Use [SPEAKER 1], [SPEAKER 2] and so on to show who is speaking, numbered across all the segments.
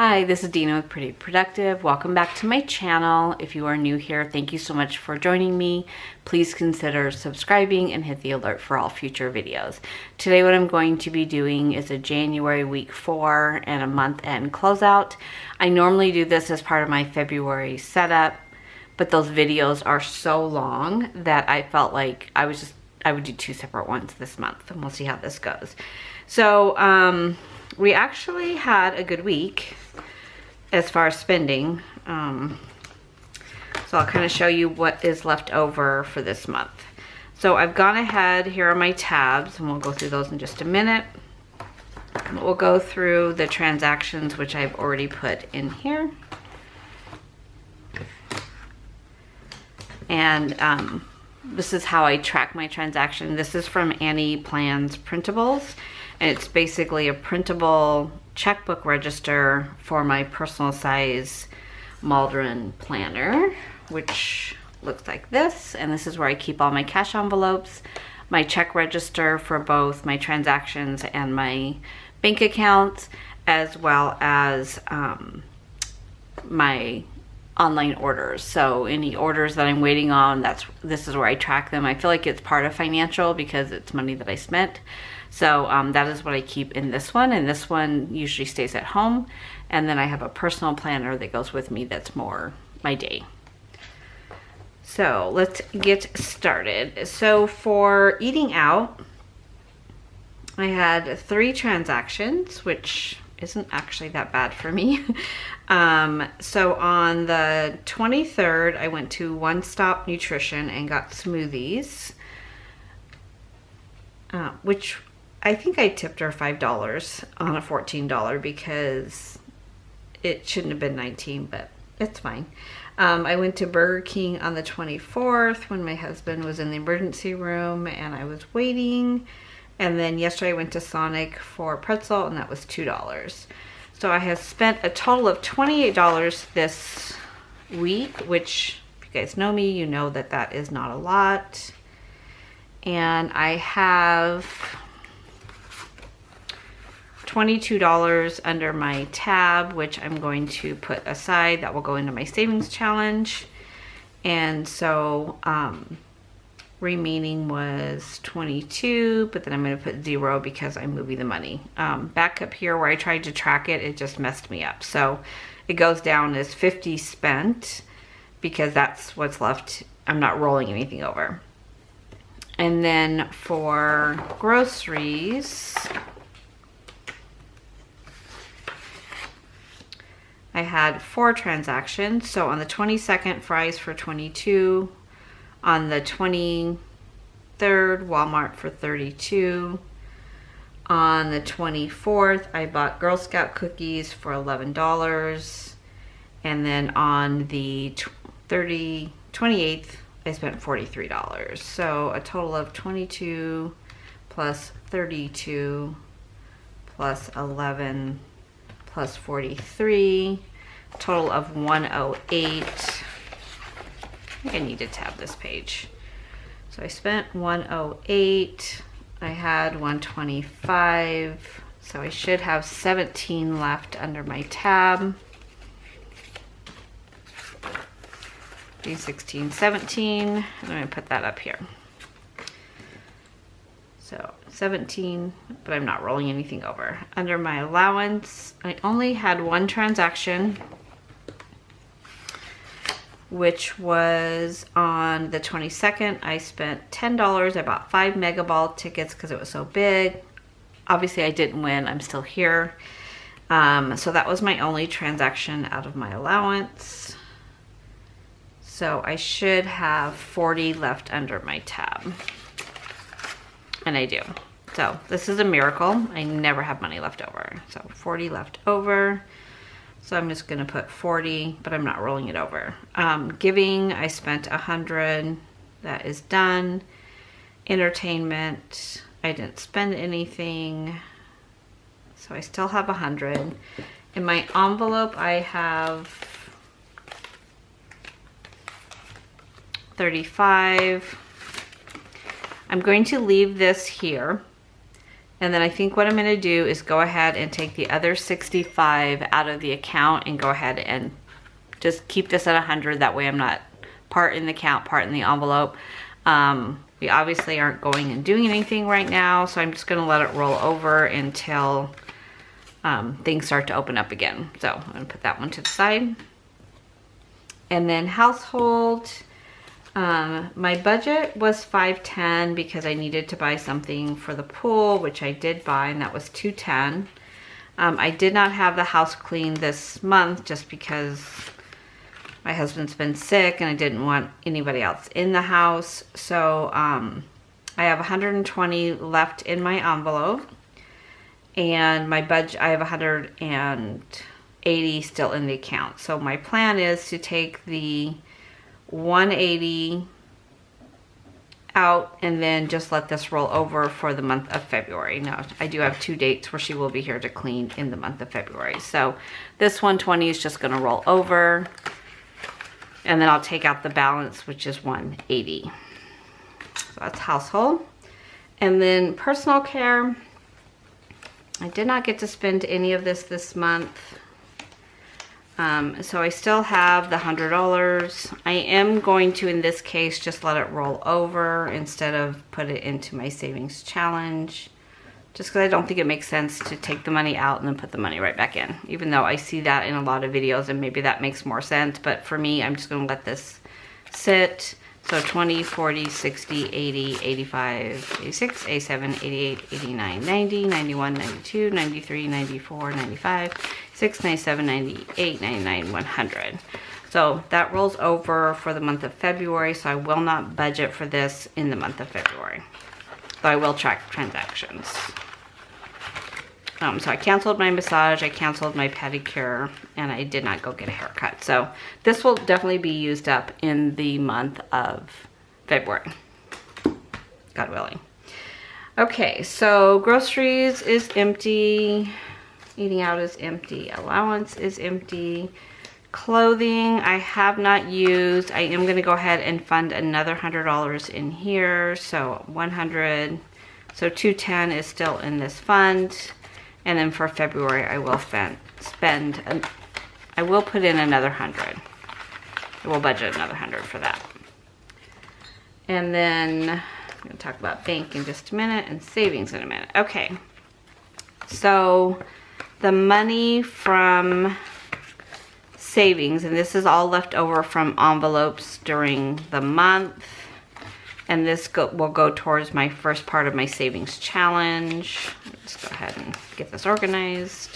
[SPEAKER 1] Hi, this is Dina with Pretty Productive. Welcome back to my channel. If you are new here, thank you so much for joining me. Please consider subscribing and hit the alert for all future videos. Today what I'm going to be doing is a January week 4 and a month end closeout. I normally do this as part of my February setup, but those videos are so long that I felt like I would do two separate ones this month, and we'll see how this goes. So we actually had a good week as far as spending. So I'll kind of show you what is left over for this month. So I've gone ahead, here are my tabs, and we'll go through those in just a minute. We'll go through the transactions, which I've already put in here. And this is how I track my transaction. This is from Annie Plans Printables. And it's basically a printable checkbook register for my personal size Maldron planner, which looks like this. And this is where I keep all my cash envelopes, my check register for both my transactions and my bank accounts, as well as my online orders. So any orders that I'm waiting on, this is where I track them. I feel like it's part of financial because it's money that I spent. So that is what I keep in this one, and this one usually stays at home. And then I have a personal planner that goes with me that's more my day. So let's get started. So for eating out, I had 3 transactions, which isn't actually that bad for me. So on the 23rd, I went to One Stop Nutrition and got smoothies, which I think I tipped her $5 on a $14 because it shouldn't have been $19, but it's fine. I went to Burger King on the 24th when my husband was in the emergency room and I was waiting. And then yesterday I went to Sonic for pretzel, and that was $2. So I have spent a total of $28 this week, which if you guys know me, you know that that is not a lot. And I have $22 under my tab, which I'm going to put aside. That will go into my savings challenge. And so remaining was 22, but then I'm going to put 0 because I'm moving the money. Back up here where I tried to track it, it just messed me up. So it goes down as 50 spent because that's what's left. I'm not rolling anything over. And then for groceries, I had 4 transactions. So on the 22nd, fries for 22. On the 23rd, Walmart for 32. On the 24th, I bought Girl Scout cookies for $11. And then on the 28th, I spent $43. So a total of 22 plus 32 plus 11 plus 43, total of 108. I think I need to tab this page. So I spent 108. I had 125. So I should have 17 left under my tab. 16, 17. I'm going to put that up here. So 17, but I'm not rolling anything over. Under my allowance, I only had 1 transaction, which was on the 22nd. I spent $10. I bought 5 Mega Ball tickets because it was so big. Obviously I didn't win, I'm still here. So that was my only transaction out of my allowance. So I should have 40 left under my tab. And I do. So this is a miracle. I never have money left over. So 40 left over. So I'm just going to put 40, but I'm not rolling it over. Giving, I spent 100. That is done. Entertainment, I didn't spend anything. So I still have 100. In my envelope, I have 35. I'm going to leave this here And then I think what I'm gonna do is go ahead and take the other 65 out of the account and go ahead and just keep this at 100. That way I'm not part in the account, part in the envelope. We obviously aren't going and doing anything right now, so I'm just gonna let it roll over until things start to open up again. So I'm gonna put that one to the side. And then household, my budget was $510 because I needed to buy something for the pool, which I did buy, and that was $210. I did not have the house cleaned this month just because my husband's been sick and I didn't want anybody else in the house. So I have 120 left in my envelope, and my budget, I have 180 still in the account. So my plan is to take the 180 out and then just let this roll over for the month of February. Now, I do have 2 dates where she will be here to clean in the month of February. So this 120 is just gonna roll over, and then I'll take out the balance, which is 180. So that's household. And then personal care, I did not get to spend any of this month. So I still have the $100. I am going to, in this case, just let it roll over instead of put it into my savings challenge. Just because I don't think it makes sense to take the money out and then put the money right back in. Even though I see that in a lot of videos and maybe that makes more sense. But for me, I'm just going to let this sit. So 20, 40, 60, 80, 85, 86, 87, 88, 89, 90, 91, 92, 93, 94, 95, 6, 97, 98, 99, 100. So that rolls over for the month of February. So I will not budget for this in the month of February. Though I will track transactions. So I canceled my massage, I canceled my pedicure, and I did not go get a haircut. So this will definitely be used up in the month of February, God willing. Okay, so groceries is empty, eating out is empty, allowance is empty, clothing I have not used. I am gonna go ahead and fund another $100 in here, so 100, so 210 is still in this fund. And then for February, I will I will put in another 100. I will budget another 100 for that. And then I'm going to talk about bank in just a minute and savings in a minute. Okay, so the money from savings, and this is all left over from envelopes during the month. And this will go towards my first part of my savings challenge. Let's go ahead and get this organized.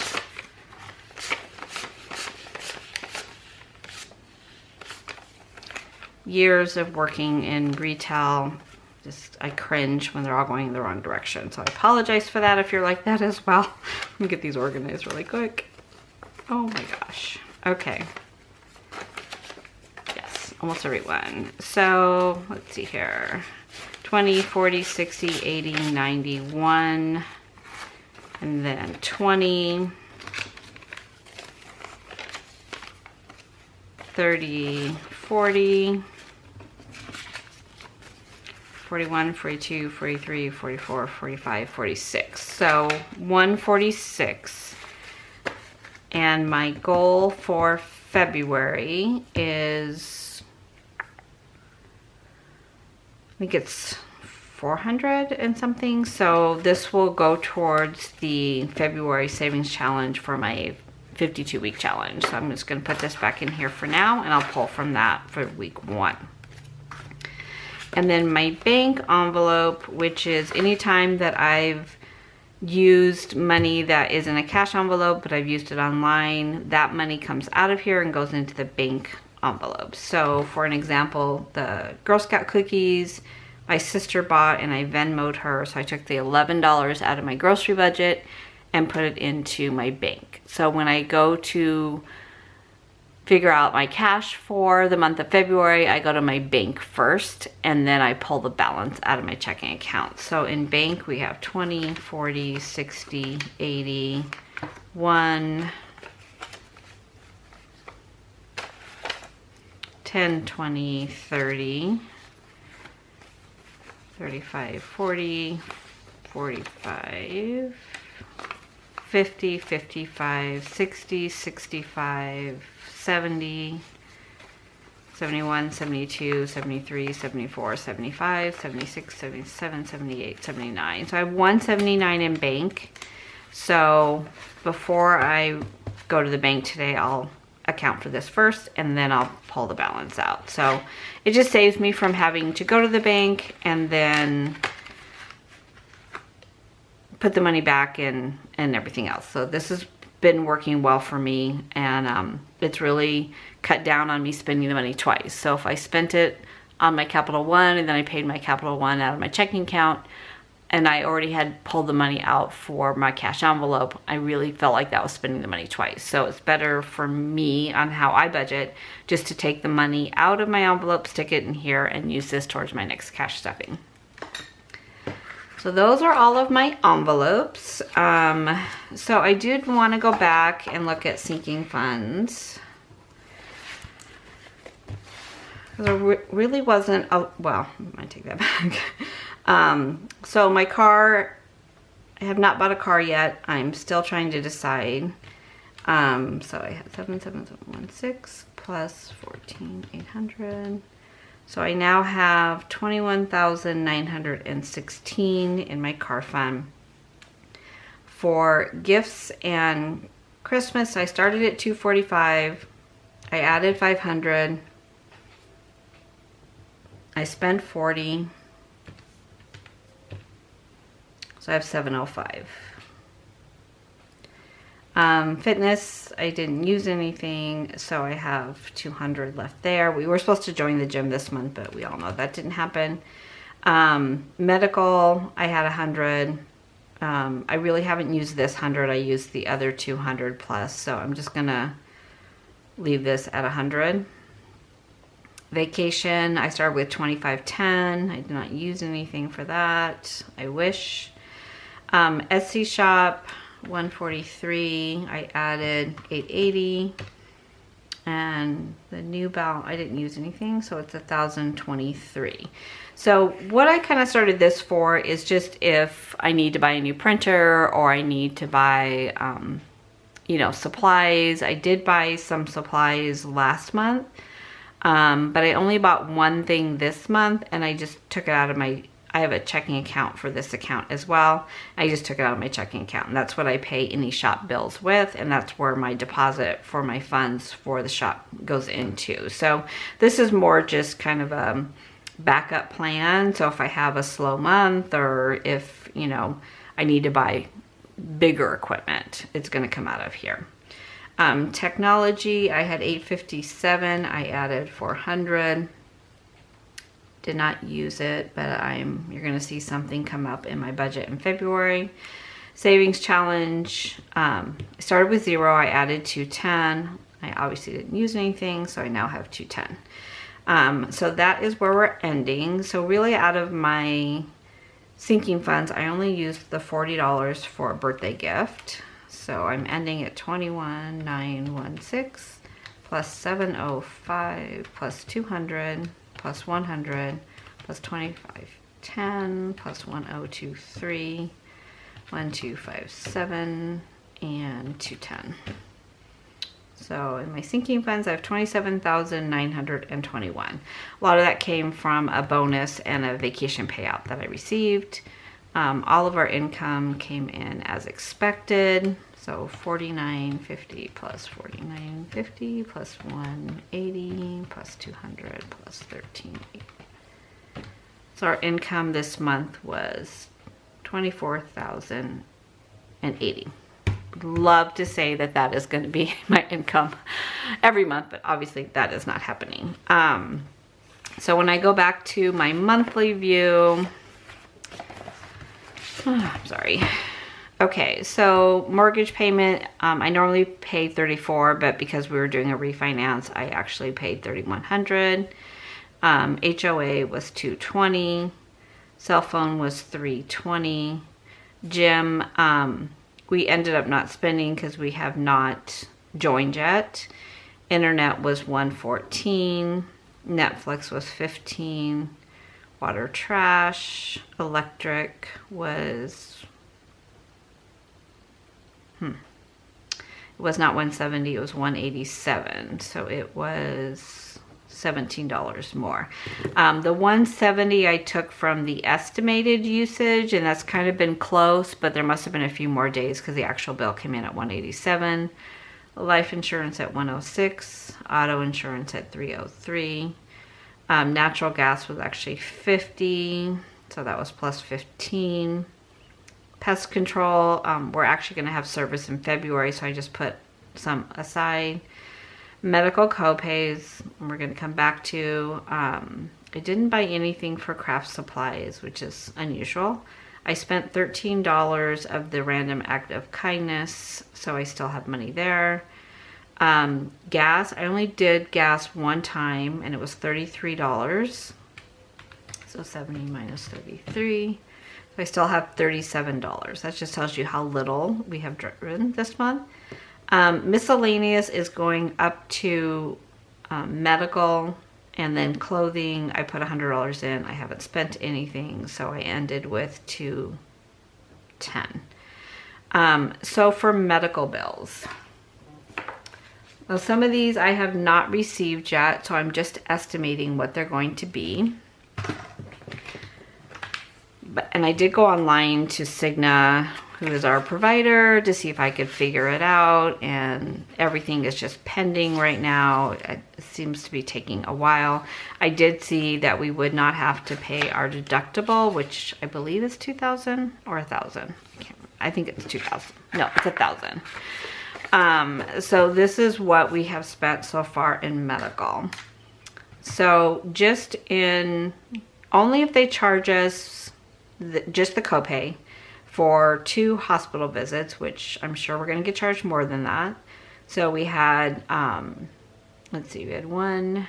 [SPEAKER 1] Years of working in retail, I cringe when they're all going in the wrong direction. So I apologize for that if you're like that as well. Let me get these organized really quick. Oh my gosh. Okay. Almost everyone. So let's see here. 20, 40, 60, 80, 91, and then 20, 30, 40, 41, 42, 43, 44, 45, 46. So 146. And my goal for February is, I think it's 400 and something. So this will go towards the February savings challenge for my 52-week challenge. So I'm just going to put this back in here for now, and I'll pull from that for week 1. And then my bank envelope, which is anytime that I've used money that is in a cash envelope, but I've used it online, that money comes out of here and goes into the bank envelopes. So for an example, the Girl Scout cookies my sister bought and I Venmo'd her, so I took the $11 out of my grocery budget and put it into my bank. So when I go to figure out my cash for the month of February, I go to my bank first and then I pull the balance out of my checking account. So in bank we have 20, 40, 60, 80, 1, 10, 20, 30, 35, 40, 45, 50, 55, 60, 65, 70, 71, 72, 73, 74, 75, 76, 77, 78, 79. So I have 179 in bank. So before I go to the bank today, I'll account for this first and then I'll pull the balance out. So it just saves me from having to go to the bank and then put the money back in and everything else. So this has been working well for me, and it's really cut down on me spending the money twice. So if I spent it on my Capital One and then I paid my Capital One out of my checking account and I already had pulled the money out for my cash envelope, I really felt like that was spending the money twice. So it's better for me on how I budget just to take the money out of my envelope, stick it in here, and use this towards my next cash stuffing. So those are all of my envelopes. So I did want to go back and look at sinking funds. There really wasn't a, well, I might take that back. So my car, I have not bought a car yet. I'm still trying to decide. So I had 77716 plus 14,800. So I now have 21,916 in my car fund. For gifts and Christmas, I started at 245. I added 500. I spent 40. So I have 705. Fitness, I didn't use anything, so I have 200 left there. We were supposed to join the gym this month, but we all know that didn't happen. Medical, I had 100. I really haven't used this 100. I used the other 200 plus, so I'm just gonna leave this at 100. Vacation, I started with 2510. I did not use anything for that. I wish. Etsy shop, 143. I added 880, and the new balance, I didn't use anything, so it's 1,023. So what I kind of started this for is just if I need to buy a new printer or I need to buy you know, supplies. I did buy some supplies last month, but I only bought one thing this month, and I just took it out of my, I have a checking account for this account as well. I just took it out of my checking account, and that's what I pay any shop bills with, and that's where my deposit for my funds for the shop goes into. So this is more just kind of a backup plan. So if I have a slow month, or if, you know, I need to buy bigger equipment, it's going to come out of here. Technology, I had 857. I added 400. Did not use it, but you're going to see something come up in my budget in February. Savings challenge, I started with 0. I added 210. I obviously didn't use anything, so I now have 210. So that is where we're ending. So really, out of my sinking funds, I only used the $40 for a birthday gift. So I'm ending at 21,916 plus 705 plus 200 plus 100 plus 2510 plus 1023, 1257, and 210. So in my sinking funds, I have 27,921. A lot of that came from a bonus and a vacation payout that I received. All of our income came in as expected. So 4950 plus 4950 plus 180 plus 200 plus 1380. So our income this month was 24,080. Love to say that that is going to be my income every month, but obviously that is not happening. So when I go back to my monthly view, I'm sorry. Okay, so mortgage payment, I normally pay $34, but because we were doing a refinance, I actually paid $3,100. HOA was $220. Cell phone was $320. Gym, we ended up not spending because we have not joined yet. Internet was $114. Netflix was $15. water, trash. Electric was, it was not 170, it was 187. So it was $17 more. The 170 I took from the estimated usage, and that's kind of been close, but there must have been a few more days because the actual bill came in at 187. Life insurance at 106, auto insurance at 303. Natural gas was actually 50, so that was plus 15. Pest control, we're actually going to have service in February, so I just put some aside. Medical copays, we're going to come back to. I didn't buy anything for craft supplies, which is unusual. I spent $13 of the random act of kindness, so I still have money there. Gas, I only did gas one time, and it was $33. So 70 minus 33. So I still have $37. That just tells you how little we have driven this month. Miscellaneous is going up to medical, and then clothing, I put $100 in. I haven't spent anything, so I ended with $210. So for medical bills, well, some of these I have not received yet, so I'm just estimating what they're going to be. And I did go online to Cigna, who is our provider, to see if I could figure it out, and everything is just pending right now. It seems to be taking a while. I did see that we would not have to pay our deductible, which I believe is $2,000 or $1,000. I think it's $2,000. No, it's $1,000. So this is what we have spent so far in medical. So just in, only if they charge us just the copay for 2 hospital visits, which I'm sure we're going to get charged more than that. So we had, let's see, we had 1,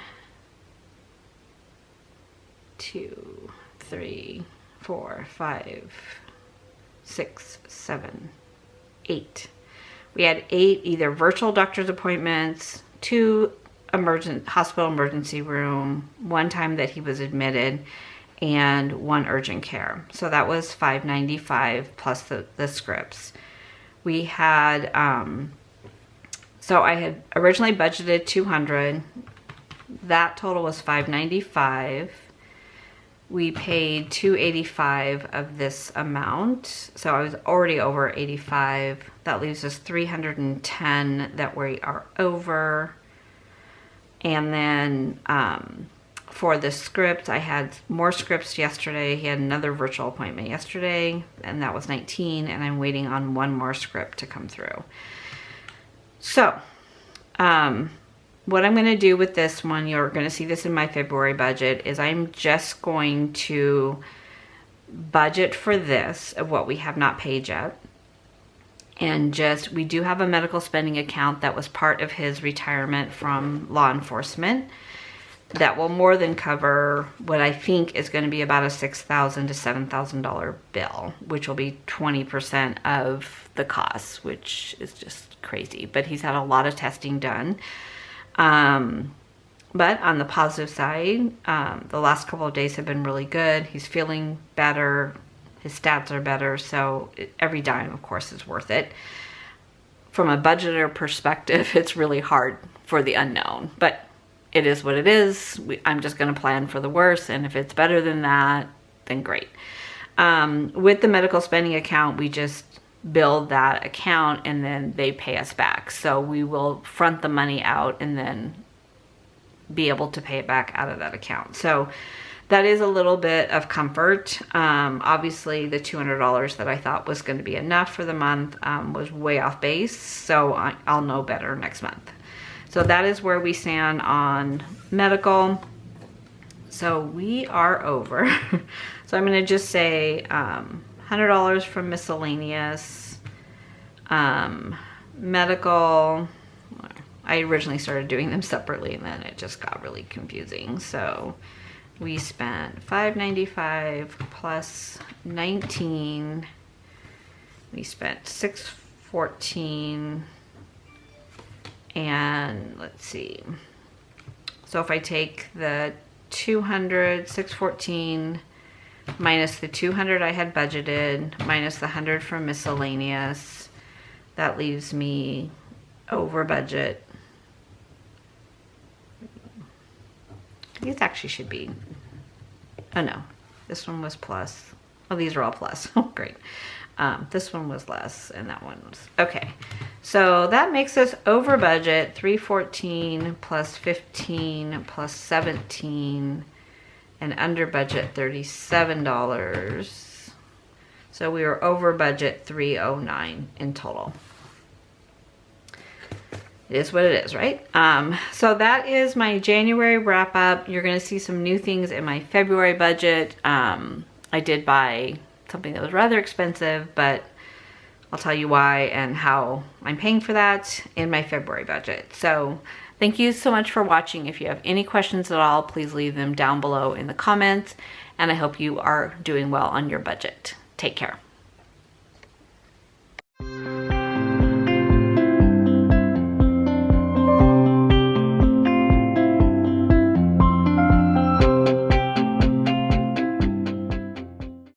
[SPEAKER 1] 2, 3, 4, 5, 6, 7, 8. We had 8 either virtual doctor's appointments, 2 hospital emergency room, 1 time that he was admitted, and 1 urgent care. So that was $595 plus the scripts. We had, so I had originally budgeted $200. That total was $595. We paid $285 of this amount. So I was already over $85. That leaves us $310 that we are over. And then, for the script, I had more scripts yesterday. He had another virtual appointment yesterday, and that was 19, and I'm waiting on 1 more script to come through. So, what I'm going to do with this one, you're going to see this in my February budget, is I'm just going to budget for this of what we have not paid yet. And just, we do have a medical spending account that was part of his retirement from law enforcement. That will more than cover what I think is going to be about a $6,000 to $7,000 bill, which will be 20% of the cost, which is just crazy. But he's had a lot of testing done. But on the positive side, the last couple of days have been really good. He's feeling better. His stats are better. So every dime, of course, is worth it. From a budgeter perspective, it's really hard for the unknown. But it is what it is. I'm just going to plan for the worst. And if it's better than that, then great. With the medical spending account, we just build that account and then they pay us back. So we will front the money out and then be able to pay it back out of that account. So that is a little bit of comfort. Obviously, the $200 that I thought was going to be enough for the month was way off base. So I'll know better next month. So that is where we stand on medical. So we are over. So I'm going to just say $100 from miscellaneous. Medical, I originally started doing them separately and then it just got really confusing. So we spent $595 plus 19. We spent $614. And let's see. So if I take the 200, 614 minus the 200 I had budgeted, minus the 100 from miscellaneous. That leaves me over budget. These actually should be, oh no, this one was plus. Oh, these are all plus. Oh, great. This one was less and that one was, okay. So that makes us over budget, 314 plus 15 plus 17 and under budget $37. So we were over budget 309 in total. It is what it is, right? So that is my January wrap up. You're gonna see some new things in my February budget. I did buy something that was rather expensive, but I'll tell you why and how I'm paying for that in my February budget. So thank you so much for watching. If you have any questions at all, please leave them down below in the comments, and I hope you are doing well on your budget. Take care.